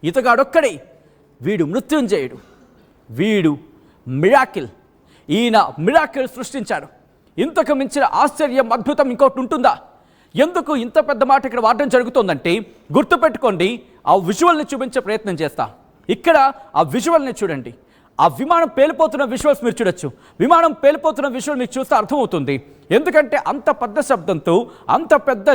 ఇతగాడొక్కడే, వీడు మృత్యుంజయుడు, వీడు మిరాకిల్, ఈయన మిరాకిల్ సృష్టించాడు. ఇంతకు మించిన ఆశ్చర్యం, అద్భుతం ఇంకోటి ఉంటుందా? ఎందుకు ఇంత పెద్ద మాట ఇక్కడ వాడడం జరుగుతుందంటే, గుర్తుపెట్టుకోండి, ఆ విజువల్ని చూపించే ప్రయత్నం చేస్తా. ఇక్కడ ఆ విజువల్ని చూడండి. ఆ విమానం పేలిపోతున్న విజువల్స్ మీరు చూడొచ్చు. విమానం పేలిపోతున్న విజువల్ మీకు చూస్తే అర్థమవుతుంది. ఎందుకంటే అంత పెద్ద శబ్దంతో, అంత పెద్ద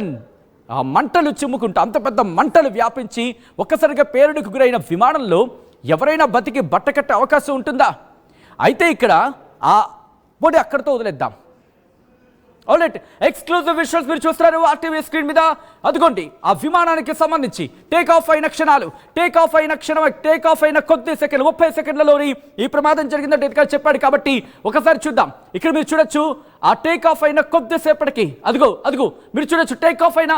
మంటలు చిమ్ముకుంటూ, అంత పెద్ద మంటలు వ్యాపించి ఒక్కసారిగా పేలుడుకు గురైన విమానంలో ఎవరైనా బతికి బట్టకట్టే అవకాశం ఉంటుందా? అయితే ఇక్కడ ఆ పొడి అక్కడితో వదిలేద్దాం. ఆల్రైట్, ఎక్స్క్లూజివ్ విజువల్స్ మీరు చూస్తున్నారు ఆర్టీవీ స్క్రీన్ మీద. అదిగోండి ఆ విమానానికి సంబంధించి టేక్ ఆఫ్ అయిన క్షణాలు, టేక్ ఆఫ్ అయిన కొద్ది సెకండ్లు, 30 సెకండ్లలోని ఈ ప్రమాదం జరిగిందంటే ఇక్కడ చెప్పాడు. కాబట్టి ఒకసారి చూద్దాం. ఇక్కడ మీరు చూడొచ్చు ఆ టేక్ ఆఫ్ అయిన కొద్దిసేపటికి, అదిగో మీరు చూడొచ్చు, టేక్ ఆఫ్ అయిన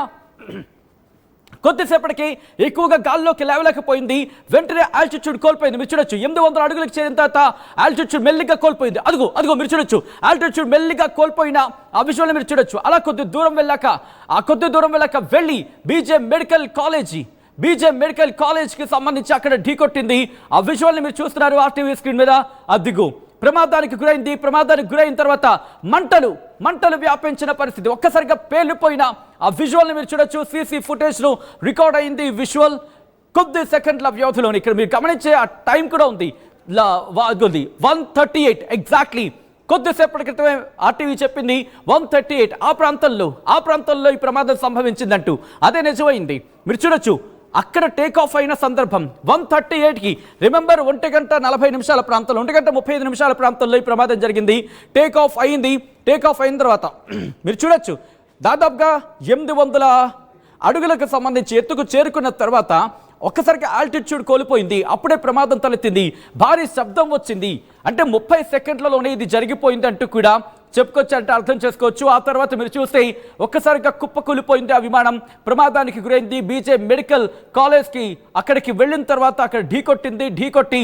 కొద్దిసేపటికి ఎక్కువగా గాల్లోకి లేవలేకపోయింది. వెంటనే ఆల్టిట్యూడ్ కోల్పోయింది. మీరు చూడొచ్చు 800 అడుగులకు చేరిన తర్వాత ఆల్టిట్యూడ్ మెల్లిగా కోల్పోయింది. అదిగో మీరు చూడొచ్చు, ఆల్టిట్యూడ్ మెల్లిగా కోల్పోయిన ఆ విషయంలో మీరు చూడొచ్చు. అలా కొద్ది దూరం వెళ్ళాక వెళ్ళి బీజే మెడికల్ కాలేజ్కి సంబంధించి అక్కడ ఢీకొట్టింది. ఆ విజువల్ని మీరు చూస్తున్నారు ఆర్టీవీ స్క్రీన్ మీద. అదిగో ప్రమాదానికి గురైంది. ప్రమాదానికి గురైన తర్వాత మంటలు వ్యాపించిన పరిస్థితి, ఒక్కసారిగా పేలిపోయిన ఆ విజువల్ని మీరు చూడొచ్చు. సీసీ ఫుటేజ్ను రికార్డ్ అయింది విజువల్ కొద్ది సెకండ్ల వ్యవధిలోని. ఇక్కడ మీరు గమనించే ఆ టైం కూడా ఉంది, 1:38 ఎగ్జాక్ట్లీ. కొద్దిసేపటి క్రితమే ఆర్టీవీ చెప్పింది 1:38. ఆ ప్రాంతంలో ఈ ప్రమాదం సంభవించిందంటూ అదే నిజమైంది. మీరు చూడొచ్చు అక్కడ టేక్ ఆఫ్ అయిన సందర్భం 1:38కి. రిమెంబర్ 1:40 ప్రాంతంలో, 1:35 ప్రాంతంలో ఈ ప్రమాదం జరిగింది. టేక్ ఆఫ్ అయిన తర్వాత మీరు చూడొచ్చు దాదాపుగా 800 అడుగులకు సంబంధించి ఎత్తుకు చేరుకున్న తర్వాత ఒక్కసారిగా ఆల్టిట్యూడ్ కోల్పోయింది. అప్పుడే ప్రమాదం తలెత్తింది. భారీ శబ్దం వచ్చింది. అంటే 30 సెకండ్లలోనే ఇది జరిగిపోయింది అంటూ కూడా చెప్పుకోవచ్చు, అంటే అర్థం చేసుకోవచ్చు. ఆ తర్వాత మీరు చూస్తే ఒక్కసారిగా కుప్పకూలిపోయింది ఆ విమానం. ప్రమాదానికి గురైంది. బీజే మెడికల్ కాలేజ్కి అక్కడికి వెళ్ళిన తర్వాత అక్కడ ఢీకొట్టి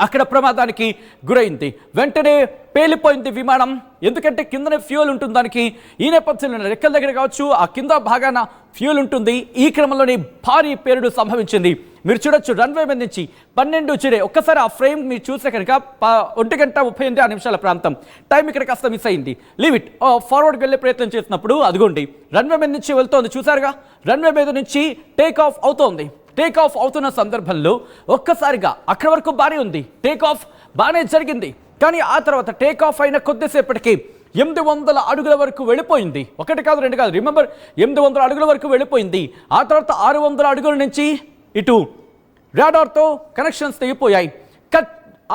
అక్కడ ప్రమాదానికి గురైంది. వెంటనే పేలిపోయింది విమానం. ఎందుకంటే కిందనే ఫ్యూయల్ ఉంటుంది దానికి. ఈ నేపథ్యంలో రెక్కల దగ్గర కావచ్చు, ఆ కింద భాగాన ఫ్యూయల్ ఉంటుంది. ఈ క్రమంలోనే భారీ పేలుడు సంభవించింది. మీరు చూడొచ్చు రన్వే మీద నుంచి 12 చిరే. ఒక్కసారి ఆ ఫ్రేమ్ మీరు చూస్తే కనుక 1:38 ప్రాంతం టైం ఇక్కడ కాస్త మిస్ అయింది. Leave it. ఫార్వర్డ్కి వెళ్ళే ప్రయత్నం చేసినప్పుడు అదిగోండి రన్వే మీద నుంచి వెళ్తోంది, చూసారుగా. రన్వే మీద నుంచి టేక్ ఆఫ్ అవుతున్న సందర్భంలో ఒక్కసారిగా అక్కడి వరకు బాగానే ఉంది, టేక్ ఆఫ్ బాగానే జరిగింది. కానీ ఆ తర్వాత టేక్ ఆఫ్ అయిన కొద్దిసేపటికి 800 అడుగుల వరకు వెళ్ళిపోయింది. 1 కాదు 2 కాదు, రిమెంబర్ 800 అడుగుల వరకు వెళ్ళిపోయింది. ఆ తర్వాత 600 అడుగుల నుంచి ఇటు రాడార్తో కనెక్షన్స్ తెగిపోయాయి.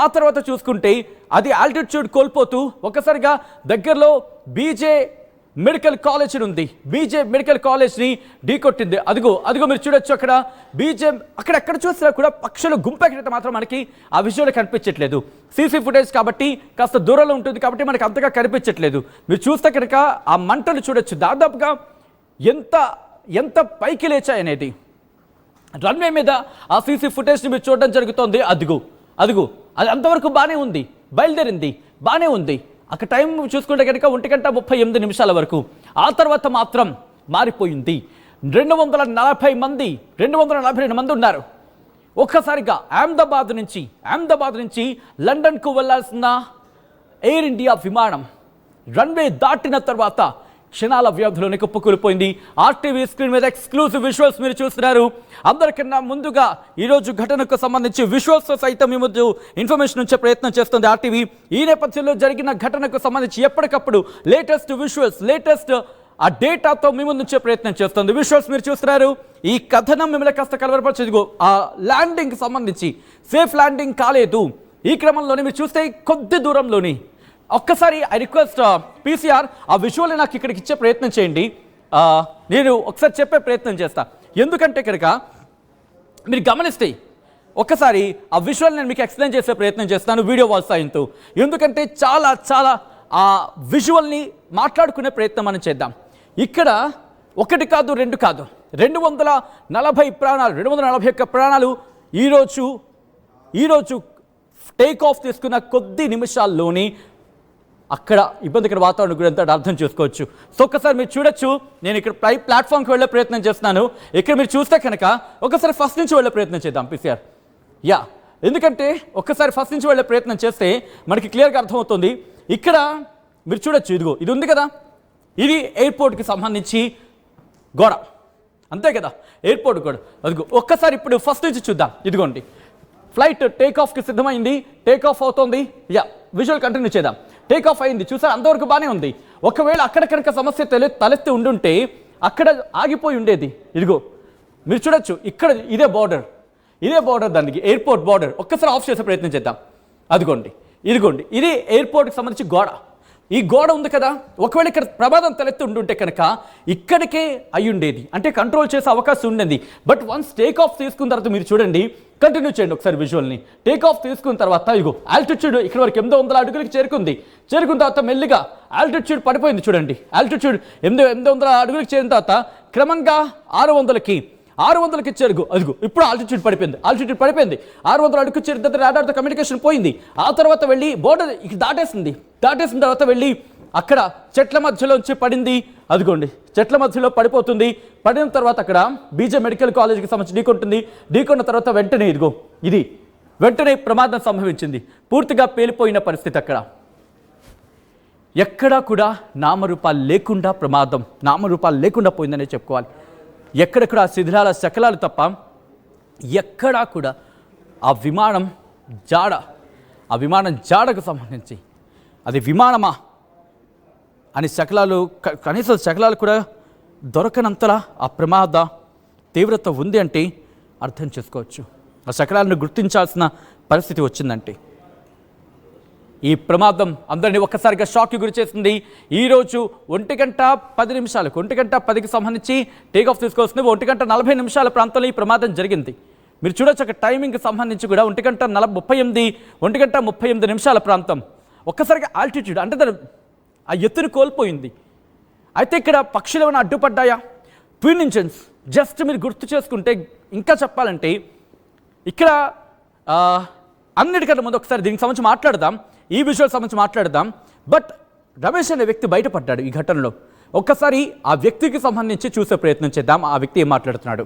ఆ తర్వాత చూసుకుంటే అది ఆల్టిట్యూడ్ కోల్పోతూ ఒక్కసారిగా దగ్గరలో బీజే మెడికల్ కాలేజ్ ఉంది. బీజే మెడికల్ కాలేజ్ని ఢీకొట్టింది. అదిగో మీరు చూడొచ్చు అక్కడ బీజే. అక్కడెక్కడ చూసినా కూడా పక్షులు గుంపెక్కినట్టు మాత్రం మనకి ఆ విజువల్ కనిపించట్లేదు. సీసీ ఫుటేజ్ కాబట్టి కాస్త దూరంలో ఉంటుంది కాబట్టి మనకి అంతగా కనిపించట్లేదు. మీరు చూస్తే కనుక ఆ మంటలు చూడొచ్చు దాదాపుగా ఎంత పైకి లేచాయనేది. రన్వే మీద ఆ సీసీ ఫుటేజ్ని మీరు చూడడం జరుగుతోంది. అదిగో అది అంతవరకు బాగానే ఉంది, బయలుదేరింది బాగానే ఉంది. అక్కడ టైం చూసుకుంటే కనుక 1:38 వరకు. ఆ తర్వాత మాత్రం మారిపోయింది. 242 మంది ఉన్నారు. ఒక్కసారిగా అహ్మదాబాద్ నుంచి లండన్కు వెళ్లాల్సిన ఎయిర్ ఇండియా విమానం రన్వే దాటిన తర్వాత క్షణాల వ్యవధిలోనే కుప్పకూలిపోయింది. ఆర్టీవీ స్క్రీన్ మీద ఎక్స్క్లూజివ్ విజువల్స్ మీరు చూస్తున్నారు. అందరికన్నా ముందుగా ఈరోజు ఘటనకు సంబంధించి విజువల్స్ సైతం మీ ముందు ఇన్ఫర్మేషన్ ఉంచే ప్రయత్నం చేస్తుంది ఆర్టీవీ. ఈ నేపథ్యంలో జరిగిన ఘటనకు సంబంధించి ఎప్పటికప్పుడు లేటెస్ట్ విజువల్స్, లేటెస్ట్ ఆ డేటాతో మీ ముందు ఉంచే ప్రయత్నం చేస్తుంది. విజువల్స్ మీరు చూస్తున్నారు. ఈ కథనం మిమ్మల్ని కాస్త కలవరపరిచేదిగో ఆ ల్యాండింగ్ సంబంధించి సేఫ్ ల్యాండింగ్ కాలేదు. ఈ క్రమంలోనే మీరు చూస్తే కొద్ది దూరంలోని ఒక్కసారి ఐ రిక్వెస్ట్ పీసీఆర్ ఆ విజువల్ని నాకు ఇక్కడికి ఇచ్చే ప్రయత్నం చేయండి. నేను ఒకసారి చెప్పే ప్రయత్నం చేస్తా. ఎందుకంటే కనుక మీరు గమనిస్తే ఒక్కసారి ఆ విజువల్ నేను మీకు ఎక్స్ప్లెయిన్ చేసే ప్రయత్నం చేస్తాను వీడియో వాల్ సాయంతో. ఎందుకంటే చాలా ఆ విజువల్ని మాట్లాడుకునే ప్రయత్నం మనం చేద్దాం. ఇక్కడ 1 కాదు 2 కాదు 240 ప్రాణాలు, 241 ప్రాణాలు ఈరోజు టేక్ ఆఫ్ తీసుకున్న కొద్ది నిమిషాల్లోని అక్కడ ఇబ్బందికర వాతావరణం గురించి అర్థం చేసుకోవచ్చు. సో ఒక్కసారి మీరు చూడొచ్చు, నేను ఇక్కడ ప్లాట్ఫామ్కి వెళ్ళే ప్రయత్నం చేస్తున్నాను. ఇక్కడ మీరు చూస్తే కనుక ఒకసారి ఫస్ట్ నుంచి వెళ్ళే ప్రయత్నం చేద్దాం పిసిఆర్. ఎందుకంటే ఒక్కసారి ఫస్ట్ నుంచి వెళ్ళే ప్రయత్నం చేస్తే మనకి క్లియర్గా అర్థమవుతుంది. ఇక్కడ మీరు చూడొచ్చు, ఇదిగో ఇది ఉంది కదా, ఇది ఎయిర్పోర్ట్కి సంబంధించి గోడ, అంతే కదా, ఎయిర్పోర్ట్ కూడా. అదిగో ఒక్కసారి ఇప్పుడు ఫస్ట్ నుంచి చూద్దాం. ఇదిగోండి, ఫ్లైట్ టేక్ ఆఫ్కి సిద్ధమైంది, టేక్ ఆఫ్ అవుతోంది. విజువల్ కంటిన్యూ చేద్దాం. టేక్ ఆఫ్ అయింది, చూసారు, అంతవరకు బాగానే ఉంది. ఒకవేళ అక్కడ కనుక సమస్య తలెత్తి ఉండుంటే అక్కడ ఆగిపోయి ఉండేది. ఇదిగో మీరు చూడొచ్చు, ఇక్కడ ఇదే బార్డర్ దానికి ఎయిర్పోర్ట్ బార్డర్. ఒక్కసారి ఆఫ్ చేసే ప్రయత్నం చేద్దాం. ఇదిగోండి ఇది ఎయిర్పోర్ట్కి సంబంధించి గోడ. ఈ గోడ ఉంది కదా, ఒకవేళ ఇక్కడ ప్రమాదం తలెత్తి ఉండుంటే కనుక ఇక్కడికే అయి ఉండేది, అంటే కంట్రోల్ చేసే అవకాశం ఉండేది. బట్ వన్స్ టేక్ ఆఫ్ తీసుకున్న తర్వాత మీరు చూడండి, కంటిన్యూ చేయండి ఒకసారి విజువల్ని. టేక్ ఆఫ్ తీసుకున్న తర్వాత ఇగో ఆల్టిట్యూడ్ ఇక్కడ వరకు 800 అడుగులకి చేరుకున్న తర్వాత మెల్లిగా ఆల్టిట్యూడ్ పడిపోయింది. చూడండి, ఆల్టిట్యూడ్ 800 అడుగులకి చేరిన తర్వాత క్రమంగా 600కి చేరుకు. అదిగో ఇప్పుడు ఆల్టిట్యూడ్ పడిపోయింది. 600 అడుగుకి చేరిన తర్వాత రాడార్తో కమ్యూనికేషన్ పోయింది. ఆ తర్వాత వెళ్ళి బోర్డర్ దాటేసిన తర్వాత వెళ్ళి అక్కడ చెట్ల మధ్యలోంచి పడింది. అదిగోండి చెట్ల మధ్యలో పడిపోతుంది. పడిన తర్వాత అక్కడ బీజే మెడికల్ కాలేజ్కి సంబంధించి ఢీకొన్న తర్వాత వెంటనే ప్రమాదం సంభవించింది. పూర్తిగా పేలిపోయిన పరిస్థితి. అక్కడ ఎక్కడా కూడా నామరూపాలు లేకుండా పోయిందనే చెప్పుకోవాలి. ఎక్కడెక్కడ ఆ శిథిలాల శకలాలు తప్ప ఎక్కడా కూడా ఆ విమానం జాడకు సంబంధించి అది విమానమా అని కనీసం శకలాలు కూడా దొరకనంతలా ఆ ప్రమాద తీవ్రత ఉంది అంటే అర్థం చేసుకోవచ్చు. ఆ శకలాలను గుర్తించాల్సిన పరిస్థితి వచ్చిందంటే ఈ ప్రమాదం అందరినీ ఒక్కసారిగా షాక్కి గురి చేసింది. ఈరోజు 1:10కి సంబంధించి టేక్ ఆఫ్ తీసుకోవాల్సింది. 1:40 ప్రాంతంలో ఈ ప్రమాదం జరిగింది. మీరు చూడొచ్చు అక్కడ టైమింగ్కి సంబంధించి కూడా 1:38 ప్రాంతం. ఒక్కసారిగా ఆల్టిట్యూడ్ అంటే ఆ ఎత్తును కోల్పోయింది. అయితే ఇక్కడ పక్షులు ఏమైనా అడ్డుపడ్డాయా? ట్విన్ ఇంజన్స్ జస్ట్ మీరు గుర్తు చేసుకుంటే ఇంకా చెప్పాలంటే ఇక్కడ అన్నిటికన్నా ముందు ఒకసారి దీనికి సంబంధించి మాట్లాడదాం, ఈ విషయాలకు సంబంధించి మాట్లాడదాం. బట్ రమేష్ అనే వ్యక్తి బయటపడ్డాడు ఈ ఘటనలో. ఒక్కసారి ఆ వ్యక్తికి సంబంధించి చూసే ప్రయత్నం చేద్దాం. ఆ వ్యక్తి ఏం మాట్లాడుతున్నాడు?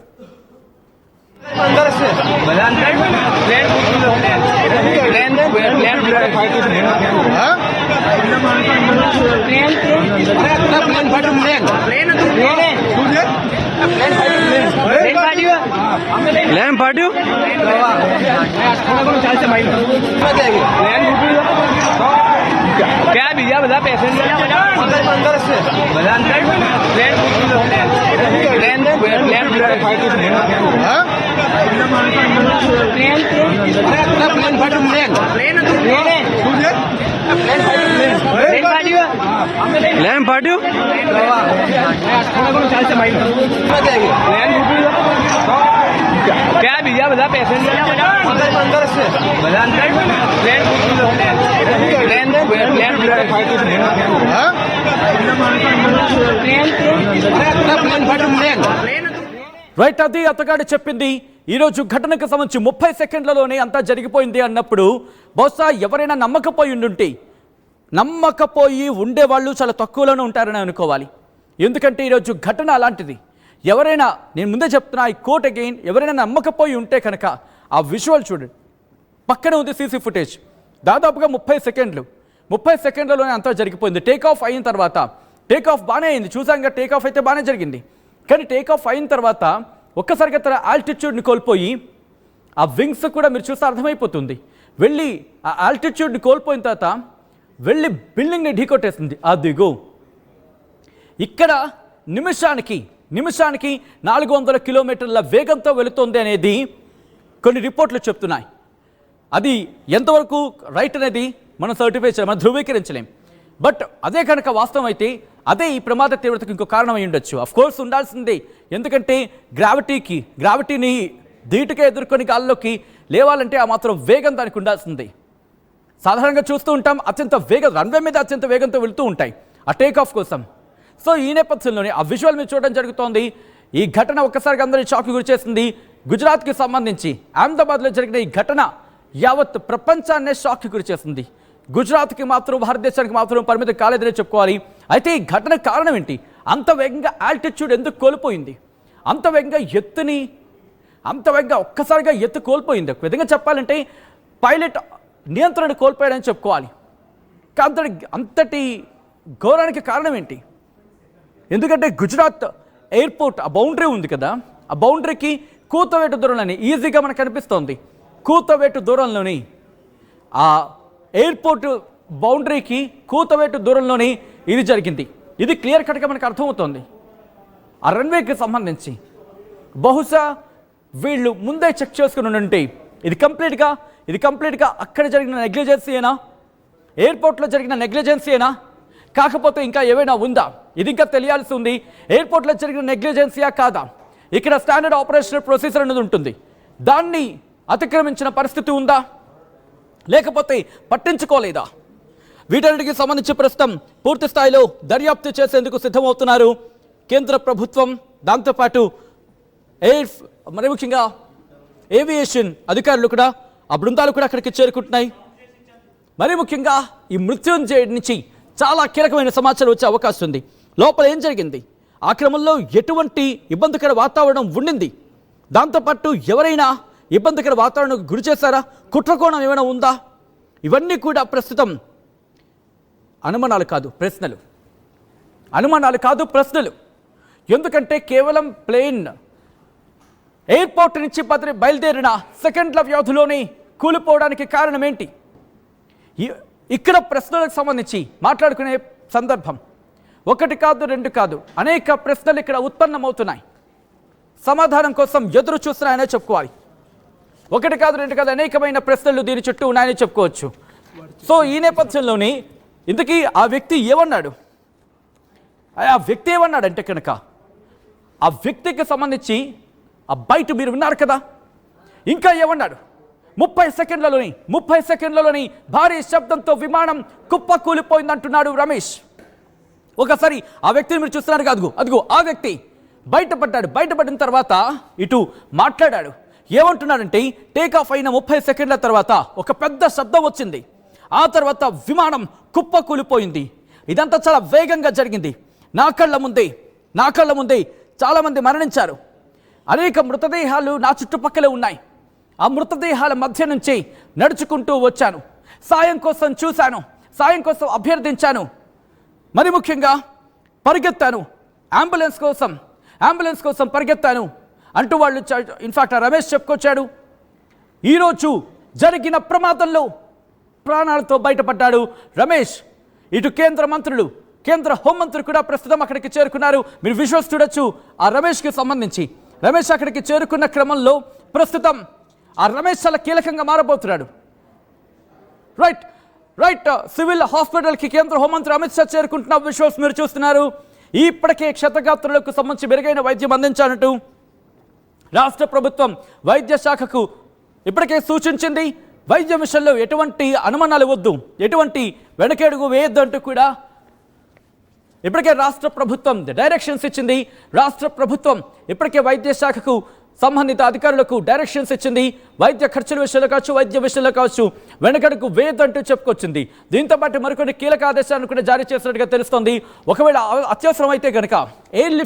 क्या भैया बता पैसेंजर अंदर से प्लेन फाटियो क्या भैया बता पैसेंजर अंदर से రైట్, అది అతగాడు చెప్పింది. ఈరోజు ఘటనకు సంబంధించి 30 సెకండ్లలోనే అంతా జరిగిపోయింది అన్నప్పుడు బహుశా ఎవరైనా నమ్మకపోయి ఉండేవాళ్ళు చాలా తక్కువలోనే ఉంటారని అనుకోవాలి. ఎందుకంటే ఈరోజు ఘటన అలాంటిది. ఎవరైనా, నేను ముందే చెప్తున్నా, ఈ కోట్ అగైన్, ఎవరైనా నమ్మకపోయి ఉంటే కనుక ఆ విజువల్ చూడండి. పక్కన ఉంది సీసీ ఫుటేజ్. దాదాపుగా 30 సెకండ్లలోనే అంతా జరిగిపోయింది. టేక్ ఆఫ్ అయిన తర్వాత టేక్ ఆఫ్ బాగానే అయింది, చూసాంగా టేక్ ఆఫ్ అయితే బాగానే జరిగింది. కానీ టేక్ ఆఫ్ అయిన తర్వాత ఒక్కసారిగా తన ఆల్టిట్యూడ్ని కోల్పోయి ఆ వింగ్స్ కూడా మీరు చూస్తే అర్థమైపోతుంది. వెళ్ళి ఆ ఆల్టిట్యూడ్ని కోల్పోయిన తర్వాత వెళ్ళి బిల్డింగ్ని ఢీకొట్టేసింది. అదిగో ఇక్కడ నిమిషానికి 400 కిలోమీటర్ల వేగంతో వెళుతోంది అనేది కొన్ని రిపోర్ట్లు చెప్తున్నాయి. అది ఎంతవరకు రైట్ అనేది మనం సర్టిఫై చేయలేం, మనం ధృవీకరించలేం. బట్ అదే కనుక వాస్తవం అయితే అదే ఈ ప్రమాద తీవ్రతకు ఇంకో కారణం అయి ఉండొచ్చు. అఫ్కోర్స్ ఉండాల్సిందే, ఎందుకంటే గ్రావిటీని ధీటుగా ఎదుర్కొని గాల్లోకి లేవాలంటే ఆ మాత్రం వేగం దానికి ఉండాల్సిందే. సాధారణంగా చూస్తూ ఉంటాం, రన్వే మీద అత్యంత వేగంతో వెళుతూ ఉంటాయి ఆ టేక్ ఆఫ్ కోసం. సో ఈ నేపథ్యంలోనే ఆ విజువల్ మీరు చూడడం జరుగుతోంది. ఈ ఘటన ఒక్కసారిగా అందరినీ షాక్కి గురి చేసింది. గుజరాత్కి సంబంధించి అహ్మదాబాద్లో జరిగిన ఈ ఘటన యావత్ ప్రపంచాన్నే షాక్కి గురి చేసింది. గుజరాత్కి మాత్రం భారతదేశానికి మాత్రం పరిమితం కాలేదని చెప్పుకోవాలి. అయితే ఈ ఘటన కారణం ఏంటి? అంత వేగంగా ఆల్టిట్యూడ్ ఎందుకు కోల్పోయింది? అంత వేగంగా ఒక్కసారిగా ఎత్తు కోల్పోయింది. ఒక విధంగా చెప్పాలంటే పైలట్ నియంత్రణ కోల్పోయాడని చెప్పుకోవాలి. అంతటి ఘోరానికి కారణం ఏంటి? ఎందుకంటే గుజరాత్ ఎయిర్పోర్ట్ ఆ బౌండరీ ఉంది కదా, ఆ బౌండరీకి కూతవేటు దూరంలోని ఈజీగా మనకు కనిపిస్తోంది. కూతవేటు దూరంలోని ఆ ఎయిర్పోర్ట్ బౌండరీకి కూతవేటు దూరంలోని ఇది జరిగింది. ఇది క్లియర్ కట్గా మనకు అర్థమవుతోంది. ఆ రన్వేకి సంబంధించి బహుశా వీళ్ళు ముందే చెక్ చేసుకుని ఉంటే ఇది కంప్లీట్గా అక్కడ జరిగిన నెగ్లిజెన్సీయేనా, ఎయిర్పోర్ట్లో జరిగిన నెగ్లిజెన్సీయేనా, కాకపోతే ఇంకా ఏమైనా ఉందా? ఇది ఇంకా తెలియాల్సి ఉంది. ఎయిర్పోర్ట్లో జరిగిన నెగ్లిజెన్సీయా కాదా? ఇక్కడ స్టాండర్డ్ ఆపరేషనల్ ప్రొసీజర్ అనేది ఉంటుంది, దాన్ని అతిక్రమించిన పరిస్థితి ఉందా, లేకపోతే పట్టించుకోలేదా? వీటన్నిటికి సంబంధించి ప్రస్తుతం పూర్తి స్థాయిలో దర్యాప్తు చేసేందుకు సిద్ధమవుతున్నారు కేంద్ర ప్రభుత్వం. దాంతోపాటు మరి ముఖ్యంగా ఏవియేషన్ అధికారులు కూడా, ఆ బృందాలు కూడా అక్కడికి చేరుకుంటున్నాయి. మరి ముఖ్యంగా ఈ మృత్యుంజయ నుంచి చాలా కీలకమైన సమాచారం వచ్చే అవకాశం ఉంది. లోపల ఏం జరిగింది, ఆ క్రమంలో ఎటువంటి ఇబ్బందికర వాతావరణం ఉండింది, దాంతోపాటు ఎవరైనా ఇబ్బందికర వాతావరణం గురి చేశారా, కుట్రకోణం ఏమైనా ఉందా, ఇవన్నీ కూడా ప్రస్తుతం అనుమానాలు కాదు ప్రశ్నలు. ఎందుకంటే కేవలం ప్లేన్ ఎయిర్పోర్ట్ నుంచి బయలుదేరిన సెకండ్ల వ్యవధిలోనే కూలిపోవడానికి కారణం ఏంటి? ఇక్కడ ప్రశ్నలకు సంబంధించి మాట్లాడుకునే సందర్భం ఒకటి కాదు, రెండు కాదు, అనేక ప్రశ్నలు ఇక్కడ ఉత్పన్నమవుతున్నాయి. సమాధానం కోసం ఎదురు చూస్తున్నాయనే చెప్పుకోవాలి. ఒకటి కాదు, రెండు కాదు, అనేకమైన ప్రశ్నలు దీని చుట్టూ ఉన్నాయని చెప్పుకోవచ్చు. సో ఈ నేపథ్యంలోనే ఇంతకీ ఆ వ్యక్తి ఏమన్నాడంటే కనుక ఆ వ్యక్తికి సంబంధించి ఆ బయట మీరు విన్నారు కదా, ఇంకా ఏమన్నాడు? 30 సెకండ్లలోని భారీ శబ్దంతో విమానం కుప్పకూలిపోయిందంటున్నాడు రమేష్. ఒకసారి ఆ వ్యక్తిని మీరు చూస్తున్నారు కాదు, అదిగో ఆ వ్యక్తి బయటపడిన తర్వాత ఇటు మాట్లాడాడు. ఏమంటున్నాడంటే టేకాఫ్ అయిన 30 సెకండ్ల తర్వాత ఒక పెద్ద శబ్దం వచ్చింది, ఆ తర్వాత విమానం కుప్పకూలిపోయింది. ఇదంతా చాలా వేగంగా జరిగింది. నా కళ్ళ ముందే చాలామంది మరణించారు. అనేక మృతదేహాలు నా చుట్టుపక్కలే ఉన్నాయి. ఆ మృతదేహాల మధ్య నుంచి నడుచుకుంటూ వచ్చాను, సాయం కోసం చూశాను, సాయం కోసం అభ్యర్థించాను, మరి ముఖ్యంగా పరిగెత్తాను, అంబులెన్స్ కోసం పరిగెత్తాను అంటూ వాళ్ళు ఇన్ఫాక్ట్ రమేష్ చెప్పుకొచ్చాడు. ఈరోజు జరిగిన ప్రమాదంలో ప్రాణాలతో బయటపడ్డాడు రమేష్. ఇటు కేంద్ర హోంమంత్రి కూడా ప్రస్తుతం అక్కడికి చేరుకున్నారు. మీరు విజువల్స్ చూడొచ్చు. ఆ రమేష్కి సంబంధించి రమేష్ అక్కడికి చేరుకున్న క్రమంలో ప్రస్తుతం ఆ రమేష్ చాలా కీలకంగా మారబోతున్నాడు. రైట్ సివిల్ హాస్పిటల్కి కేంద్ర హోంమంత్రి అమిత్ షా చేరుకుంటున్న విజువల్స్ మీరు చూస్తున్నారు. ఇప్పటికే క్షతగాత్రులకు సంబంధించి మెరుగైన వైద్యం అందించాలంటూ రాష్ట్ర ప్రభుత్వం వైద్య శాఖకు ఇప్పటికే సూచించింది. వైద్యం విషయంలో ఎటువంటి అనుమానాలు వద్దు, ఎటువంటి వెనకడుగు వేయొద్దు అంటూ కూడా ఇప్పటికే రాష్ట్ర ప్రభుత్వం డైరెక్షన్స్ ఇచ్చింది. రాష్ట్ర ప్రభుత్వం ఇప్పటికే వైద్య శాఖకు సంబంధిత అధికారులకు డైరెక్షన్స్ ఇచ్చింది. వైద్య ఖర్చుల విషయంలో కావచ్చు, వైద్య విషయంలో కావచ్చు వెనకడుగు వేయొద్దంటూ చెప్పుకొచ్చింది. దీంతో పాటు మరికొన్ని కీలక ఆదేశాలను కూడా జారీ చేసినట్టుగా తెలుస్తోంది. ఒకవేళ అత్యవసరం అయితే కనుక ఎయిర్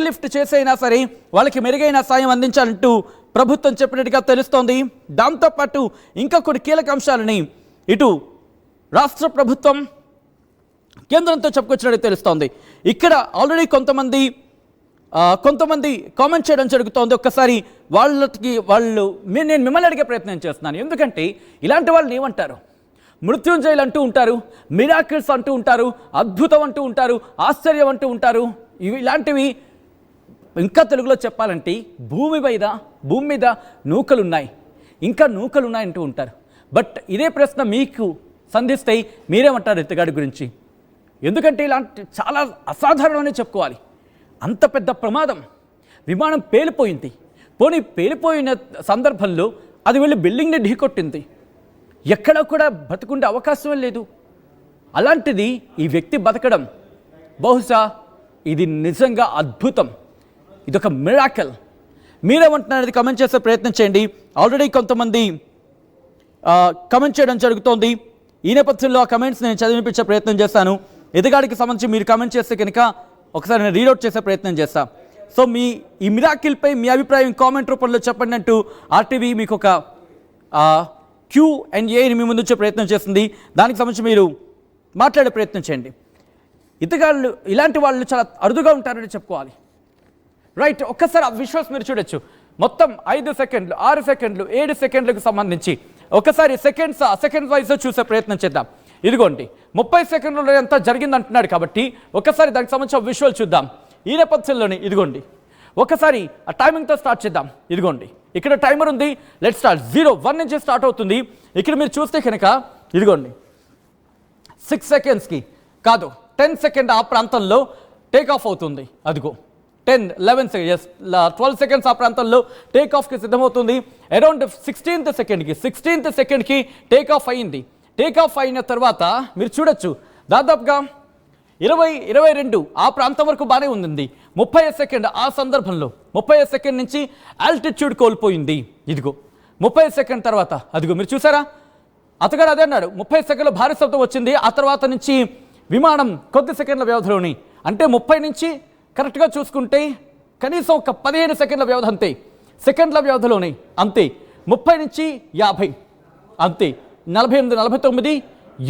లిఫ్ట్ చేసైనా సరే వాళ్ళకి మెరుగైన సాయం అందించాలంటూ ప్రభుత్వం చెప్పినట్టుగా తెలుస్తోంది. దాంతోపాటు ఇంకా కొన్ని కీలక అంశాలని ఇటు రాష్ట్ర ప్రభుత్వం కేంద్రంతో చెప్పుకొచ్చినట్టు తెలుస్తోంది. ఇక్కడ ఆల్రెడీ కొంతమంది కామెంట్ చేయడం జరుగుతోంది. ఒక్కసారి నేను మిమ్మల్ని అడిగే ప్రయత్నం చేస్తున్నాను. ఎందుకంటే ఇలాంటి వాళ్ళని ఏమంటారు? మృత్యుంజయులు అంటూ ఉంటారు, మిరాకిల్స్ అంటూ ఉంటారు, అద్భుతం అంటూ ఉంటారు, ఆశ్చర్యం అంటూ ఉంటారు. ఇలాంటివి ఇంకా తెలుగులో చెప్పాలంటే భూమి మీద నూకలున్నాయి, ఇంకా నూకలున్నాయి అంటూ ఉంటారు. బట్ ఇదే ప్రశ్న మీకు సంధిస్తే మీరేమంటారు ఇతగాడి గురించి? ఎందుకంటే ఇలాంటి చాలా అసాధారణమని చెప్పుకోవాలి. అంత పెద్ద ప్రమాదం, విమానం పేలిపోయింది. పేలిపోయిన సందర్భంలో అది వెళ్ళి బిల్డింగ్ని ఢీకొట్టింది. ఎక్కడ కూడా బతుకుండే అవకాశమే లేదు. అలాంటిది ఈ వ్యక్తి బతకడం బహుశా ఇది నిజంగా అద్భుతం, ఇదొక మిరాకిల్. మీరేమంటున్నారు కమెంట్ చేసే ప్రయత్నం చేయండి. ఆల్రెడీ కొంతమంది కమెంట్ చేయడం జరుగుతోంది. ఈ నేపథ్యంలో ఆ కమెంట్స్ నేను చదివించే ప్రయత్నం చేస్తాను. ఎదుగాడికి సంబంధించి మీరు కమెంట్ చేస్తే కనుక ఒకసారి నేను రీడౌట్ చేసే ప్రయత్నం చేస్తాను. సో ఈ మిరాకిల్పై మీ అభిప్రాయం కామెంట్ రూపంలో చెప్పండి అంటూ ఆర్టీవీ మీకు ఒక Q&Aని మీ ముందు వచ్చే ప్రయత్నం చేస్తుంది. దానికి సంబంధించి మీరు మాట్లాడే ప్రయత్నం చేయండి. ఇతగాళ్ళు ఇలాంటి వాళ్ళు చాలా అరుదుగా ఉంటారని చెప్పుకోవాలి. రైట్, ఒక్కసారి ఆ విజువల్స్ మీరు చూడొచ్చు. మొత్తం 5 సెకండ్లు, 6 సెకండ్లు, 7 సెకండ్లకు సంబంధించి ఒకసారి సెకండ్ వైజ్ చూసే ప్రయత్నం చేద్దాం. ఇదిగోండి 30 సెకండ్లలో ఎంత జరిగింది అంటున్నాడు కాబట్టి ఒకసారి దానికి సంబంధించిన విజువల్ చూద్దాం. ఈ నేపథ్యంలోనే ఇదిగోండి ఒకసారి ఆ టైమింగ్తో స్టార్ట్ చేద్దాం. ఇదిగోండి ఇక్కడ టైమర్ ఉంది. Let start. 01 నుంచి స్టార్ట్ అవుతుంది. ఇక్కడ మీరు చూస్తే కనుక ఇదిగోండి 6 సెకండ్స్కి కాదు 10 సెకండ్ ఆ ప్రాంతంలో టేక్ ఆఫ్ అవుతుంది. అదిగో 10, 11 సెకండ్స్, 12 సెకండ్స్ ఆ ప్రాంతంలో టేక్ ఆఫ్కి సిద్ధమవుతుంది. అరౌండ్ 16th సెకండ్కి టేక్ ఆఫ్ అయింది. టేక్ ఆఫ్ అయిన తర్వాత మీరు చూడొచ్చు దాదాపుగా 22 ఆ ప్రాంతం వరకు బాగానే ఉంది. 30 సెకండ్ ఆ సందర్భంలో 30 సెకండ్ నుంచి ఆల్టిట్యూడ్ కోల్పోయింది. ఇదిగో 30 సెకండ్ తర్వాత అదిగో మీరు చూసారా, అతగాడు అదే అన్నాడు. 30 సెకండ్లో భారీ శబ్దం వచ్చింది. ఆ తర్వాత నుంచి విమానం కొద్ది సెకండ్ల వ్యవధిలోని, అంటే 30 నుంచి కరెక్ట్గా చూసుకుంటే కనీసం ఒక 15 సెకండ్ల వ్యవధి అంతే, సెకండ్ల వ్యవధిలోనే అంతే. 30 నుంచి 50 అంతే, 48, 49,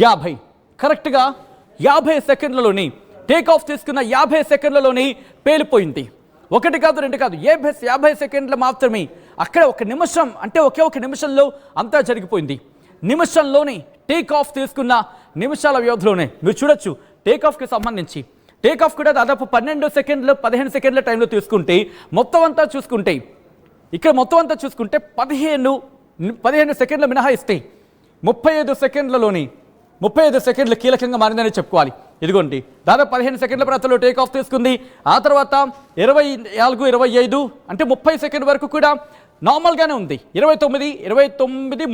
50 కరెక్ట్గా 50 సెకండ్లలోని టేక్ ఆఫ్ తీసుకున్న 50 సెకండ్లలోని పేలిపోయింది. ఒకటి కాదు, రెండు కాదు, 50 సెకండ్లు మాత్రమే. అక్కడ ఒక నిమిషం, అంటే ఒకే ఒక నిమిషంలో అంతా జరిగిపోయింది. నిమిషంలోనే టేక్ ఆఫ్ తీసుకున్న నిమిషాల వ్యవధిలోనే మీరు చూడొచ్చు. టేక్ ఆఫ్కి సంబంధించి టేక్ ఆఫ్ కూడా దాదాపు 12 సెకండ్లు 15 సెకండ్ల టైంలో తీసుకుంటే మొత్తం అంతా చూసుకుంటే ఇక్కడ మొత్తం అంతా చూసుకుంటే 15 సెకండ్లు మినహాయిస్తే 35 సెకండ్లలోని 35 సెకండ్లు కీలకంగా మారిందని చెప్పుకోవాలి. ఇదిగోండి దాదాపు 15 సెకండ్ల ప్రాంతంలో టేక్ ఆఫ్ తీసుకుంది. ఆ తర్వాత 24, 25 అంటే 30 సెకండ్ వరకు కూడా నార్మల్గానే ఉంది. 29,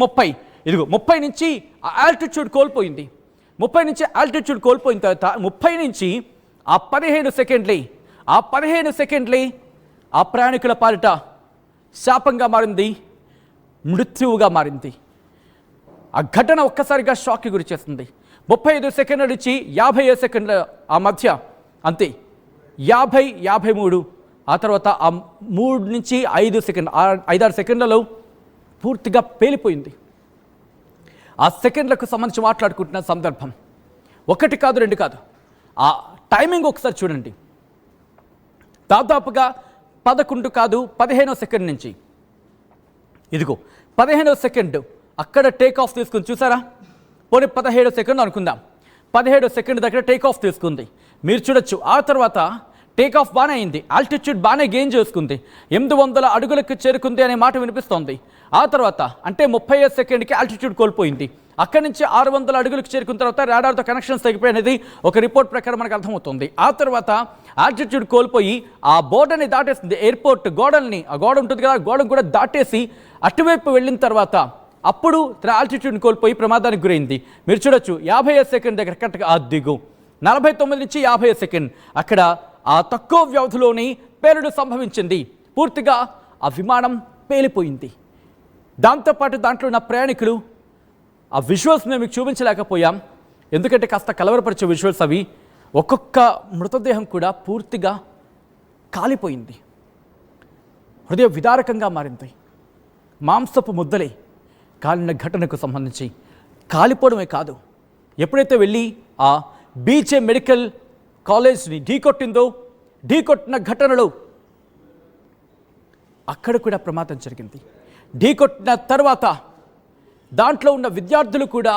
30 ఇదిగో 30 నుంచి ఆల్టిట్యూడ్ కోల్పోయింది. 30 నుంచి ఆల్టిట్యూడ్ కోల్పోయిన తర్వాత 30 నుంచి ఆ 15 సెకండ్లే ఆ ప్రయాణికుల పాలిట శాపంగా మారింది, మృత్యువుగా మారింది. ఆ ఘటన ఒక్కసారిగా షాక్కి గురి చేస్తుంది. 35 సెకండ్ల నుంచి 50 సెకండ్ల ఆ మధ్య అంతే, 50, 53 ఆ తర్వాత ఆ 3 నుంచి 5 సెకండ్ 5-6 సెకండ్లలో పూర్తిగా పేలిపోయింది. ఆ సెకండ్లకు సంబంధించి మాట్లాడుకుంటున్న సందర్భం ఒకటి కాదు, రెండు కాదు. ఆ టైమింగ్ ఒకసారి చూడండి. దాదాపుగా 11 కాదు 15వ సెకండ్ నుంచి ఇదిగో 15వ సెకండ్ అక్కడ టేక్ ఆఫ్ తీసుకుని చూసారా. పోనీ 17 సెకండ్ అనుకుందాం. 17 సెకండ్ దగ్గర టేక్ ఆఫ్ తీసుకుంది. మీరు చూడొచ్చు. ఆ తర్వాత టేక్ ఆఫ్ బాగానే అయింది, ఆల్టిట్యూడ్ బాగానే గెయిన్ చేసుకుంది, 800 అడుగులకు చేరుకుంది అనే మాట వినిపిస్తోంది. ఆ తర్వాత అంటే 30 సెకండ్కి ఆల్టిట్యూడ్ కోల్పోయింది. అక్కడి నుంచి 600 అడుగులకు చేరుకున్న తర్వాత రాడార్తో కనెక్షన్స్ తగ్గిపోయినది ఒక రిపోర్ట్ ప్రకారం మనకు అర్థమవుతుంది. ఆ తర్వాత ఆల్టిట్యూడ్ కోల్పోయి ఆ బోర్డర్ని దాటేసింది, ఎయిర్పోర్ట్ గోడల్ని, ఆ గోడ ఉంటుంది కదా, గోడను కూడా దాటేసి అటువైపు వెళ్ళిన తర్వాత అప్పుడు ఆల్టిట్యూడ్ని కోల్పోయి ప్రమాదానికి గురైంది. మీరు చూడొచ్చు 50 సెకండ్ దగ్గర కరెక్ట్గా అద్దిగు 49 నుంచి 50 సెకండ్ అక్కడ ఆ తక్కువ వ్యవధిలోని పేలుడు సంభవించింది. పూర్తిగా ఆ విమానం పేలిపోయింది. దాంతోపాటు దాంట్లో ఉన్న ప్రయాణికులు ఆ విజువల్స్ మేము మీకు చూపించలేకపోయాం, ఎందుకంటే కాస్త కలవరపరిచే విజువల్స్ అవి. ఒక్కొక్క మృతదేహం కూడా పూర్తిగా కాలిపోయింది, హృదయ విదారకంగా మారింది. మాంసపు ముద్దలే కాలిన ఘటనకు సంబంధించి కాలిపోవడమే కాదు, ఎప్పుడైతే వెళ్ళి ఆ బీజే మెడికల్ కాలేజ్ని ఢీకొట్టిన ఘటనలో అక్కడ కూడా ప్రమాదం జరిగింది. ఢీకొట్టిన తర్వాత దాంట్లో ఉన్న విద్యార్థులు కూడా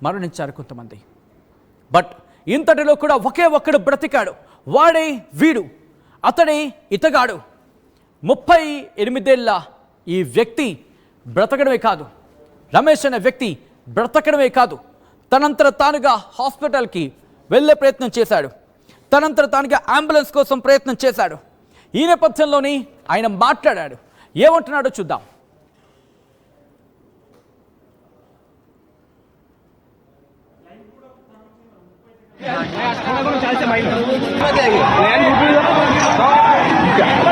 మరణించారు కొంతమంది. బట్ ఇంతటిలో కూడా ఒకే ఒక్కడు బ్రతికాడు. వాడే వీడు, అతడే ఇతగాడు. 38 ఏళ్ల ఈ వ్యక్తి బ్రతకడమే కాదు, రమేష్ అనే వ్యక్తి బ్రతకడమే కాదు, తనంతట తానుగా హాస్పిటల్కి వెళ్ళే ప్రయత్నం చేశాడు, తనంతట తానుగా అంబులెన్స్ కోసం ప్రయత్నం చేశాడు. ఈ నేపథ్యంలోని ఆయన మాట్లాడాడు. ఏమంటున్నాడో చూద్దాం.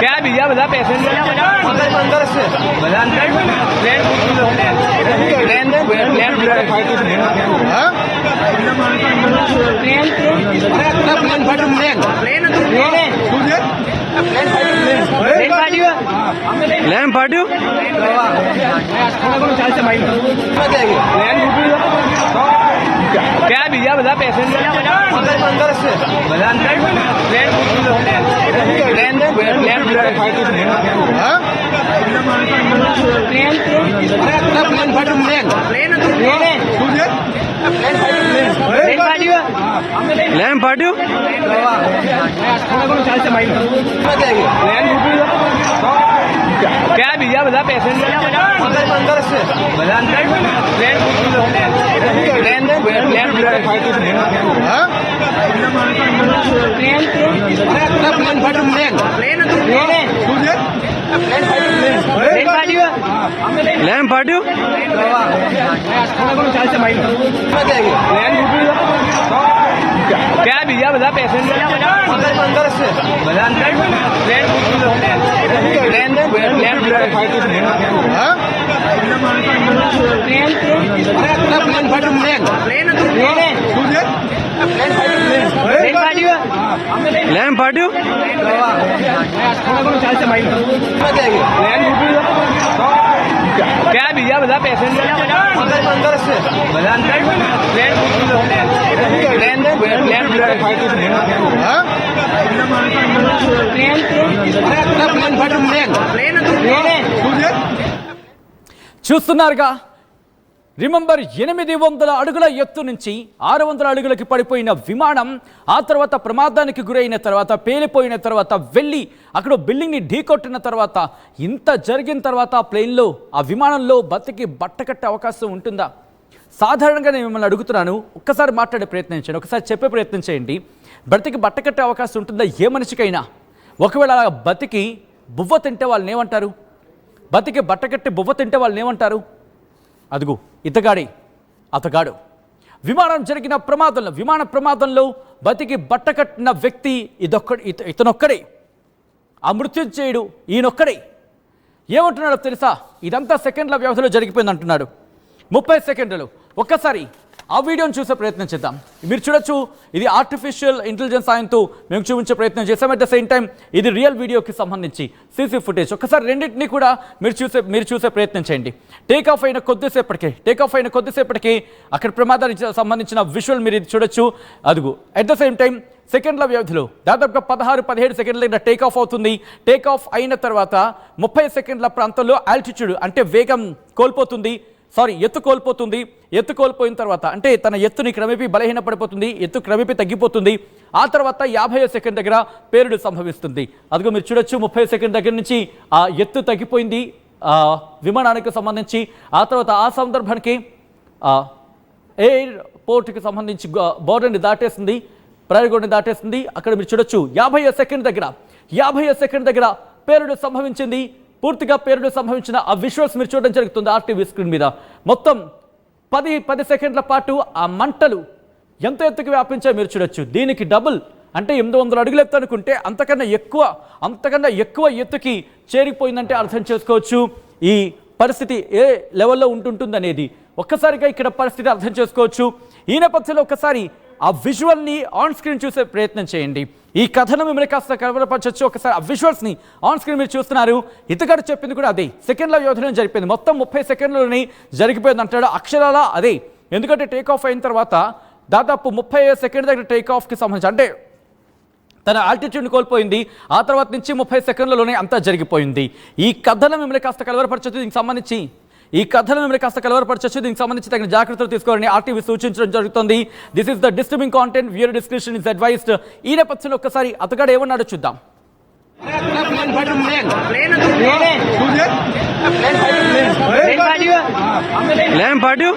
क्या भैया बता पैसेंजर अंदर से ट्रेन प्लेन पार्टी क्या भैया बता पैसेंजर अंदर से प्लेन पार्टी क्या भैया बता पैसेंजर अंदर से प्लेन पार्टी क्या भैया बता पैसेंजर अंदर से प्लेन पार्टी क्या भैया बता पैसेंजर अंदर से చూస్తున్నారుగా రిమెంబర్ 800 అడుగుల ఎత్తు నుంచి 600 అడుగులకి పడిపోయిన విమానం ఆ తర్వాత ప్రమాదానికి గురైన తర్వాత పేలిపోయిన తర్వాత వెళ్ళి అక్కడ బిల్డింగ్ని ఢీకొట్టిన తర్వాత ఇంత జరిగిన తర్వాత ఆ ప్లేన్లో ఆ విమానంలో బతికి బట్టకట్టే అవకాశం ఉంటుందా? సాధారణంగా నేను మిమ్మల్ని అడుగుతున్నాను, ఒక్కసారి మాట్లాడే ప్రయత్నం చేయండి, ఒకసారి చెప్పే ప్రయత్నం చేయండి. బతికి బట్టకట్టే అవకాశం ఉంటుందా ఏ మనిషికైనా? ఒకవేళ అలా బతికి బువ్వ తింటే వాళ్ళని ఏమంటారు? బతికి బట్టకట్టి బువ్వ తింటే వాళ్ళని ఏమంటారు? అదుగు అతగాడు విమానం జరిగిన ప్రమాదంలో విమాన ప్రమాదంలో బతికి బట్టకట్టిన వ్యక్తి ఇతనొక్కడే, ఆ మృత్యుంజయుడు ఈయనొక్కడే. ఏమంటున్నాడో తెలుసా? ఇదంతా సెకండ్ల వ్యవధిలో జరిగిపోయింది అంటున్నాడు. 30 సెకండ్లు. ఒక్కసారి ఆ వీడియోని చూసే ప్రయత్నం చేద్దాం. మీరు చూడొచ్చు, ఇది ఆర్టిఫిషియల్ ఇంటెలిజెన్స్ సాయంతో మేము చూపించే ప్రయత్నం చేసాం. అట్ ద సేమ్ టైం ఇది రియల్ వీడియోకి సంబంధించి సీసీ ఫుటేజ్. ఒక్కసారి రెండింటినీ కూడా మీరు చూసే ప్రయత్నం చేయండి. టేక్ ఆఫ్ అయిన కొద్దిసేపటికి అక్కడ ప్రమాదానికి సంబంధించిన విజువల్ మీరు ఇది చూడొచ్చు. అదుగు అట్ ద సేమ్ టైం సెకండ్ల వ్యవధిలో దాదాపుగా 16-17 సెకండ్ల దగ్గర టేక్ ఆఫ్ అవుతుంది. టేక్ ఆఫ్ అయిన తర్వాత 30 సెకండ్ల ప్రాంతంలో ఆల్టిట్యూడ్ అంటే వేగం కోల్పోతుంది, ఎత్తు కోల్పోయిన తర్వాత అంటే తన ఎత్తుని క్రమేపీ బలహీనపడిపోతుంది, ఎత్తు క్రమేపీ తగ్గిపోతుంది. ఆ తర్వాత 50 సెకండ్ దగ్గర పేలుడు సంభవిస్తుంది. అదిగో మీరు చూడొచ్చు, 30 సెకండ్ దగ్గర నుంచి ఆ ఎత్తు తగ్గిపోయింది విమానానికి సంబంధించి. ఆ తర్వాత ఆ సందర్భానికి ఎయిర్పోర్ట్కి సంబంధించి బోర్డర్ని దాటేస్తుంది, ప్రయాణికుడిని దాటేస్తుంది. అక్కడ మీరు చూడొచ్చు 50 సెకండ్ దగ్గర పేలుడు సంభవించింది. పూర్తిగా పేలుడు సంభవించిన ఆ విజువల్స్ మీరు చూడడం జరుగుతుంది ఆర్టీవీ స్క్రీన్ మీద. మొత్తం 10 సెకండ్ల పాటు ఆ మంటలు ఎంత ఎత్తుకు వ్యాపించాయో మీరు చూడొచ్చు. దీనికి డబుల్ అంటే 800 అడుగులు ఎత్తు అనుకుంటే అంతకన్నా ఎక్కువ ఎత్తుకి చేరిపోయిందంటే అర్థం చేసుకోవచ్చు ఈ పరిస్థితి ఏ లెవెల్లో ఉంటుందనేది. ఒక్కసారిగా ఇక్కడ పరిస్థితి అర్థం చేసుకోవచ్చు. ఈ నేపథ్యంలో ఒక్కసారి ఆ విజువల్ని ఆన్ స్క్రీన్ చూసే ప్రయత్నం చేయండి. ఈ కథను మిమ్మల్ని కాస్త కలవరపరచొచ్చు. ఒకసారి ఆ విజువల్స్ని ఆన్ స్క్రీన్ మీరు చూస్తున్నారు. ఇతగాడు చెప్పింది కూడా అదే, సెకండ్ల వ్యవధిలో జరిగిపోయింది, మొత్తం 30 సెకండ్లలోనే జరిగిపోయింది అంటాడు. అక్షరాల అదే, ఎందుకంటే టేక్ ఆఫ్ అయిన తర్వాత దాదాపు 30 సెకండ్ దగ్గర టేక్ ఆఫ్కి సంబంధించి అంటే తన ఆల్టిట్యూడ్ని కోల్పోయింది. ఆ తర్వాత నుంచి 30 సెకండ్లలోనే అంతా జరిగిపోయింది. ఈ కథను మిమ్మల్ని కాస్త కలవరపరచొచ్చు. దీనికి సంబంధించి తగిన జాగ్రత్తలు తీసుకోవాలని ఆర్టీవీ సూచించడం జరుగుతుంది. This is the disturbing content, viewer description is advised. ఈ నేపథ్యంలో ఒక్కసారి అతగాడు ఏమన్నాడో చూద్దాం. Plane party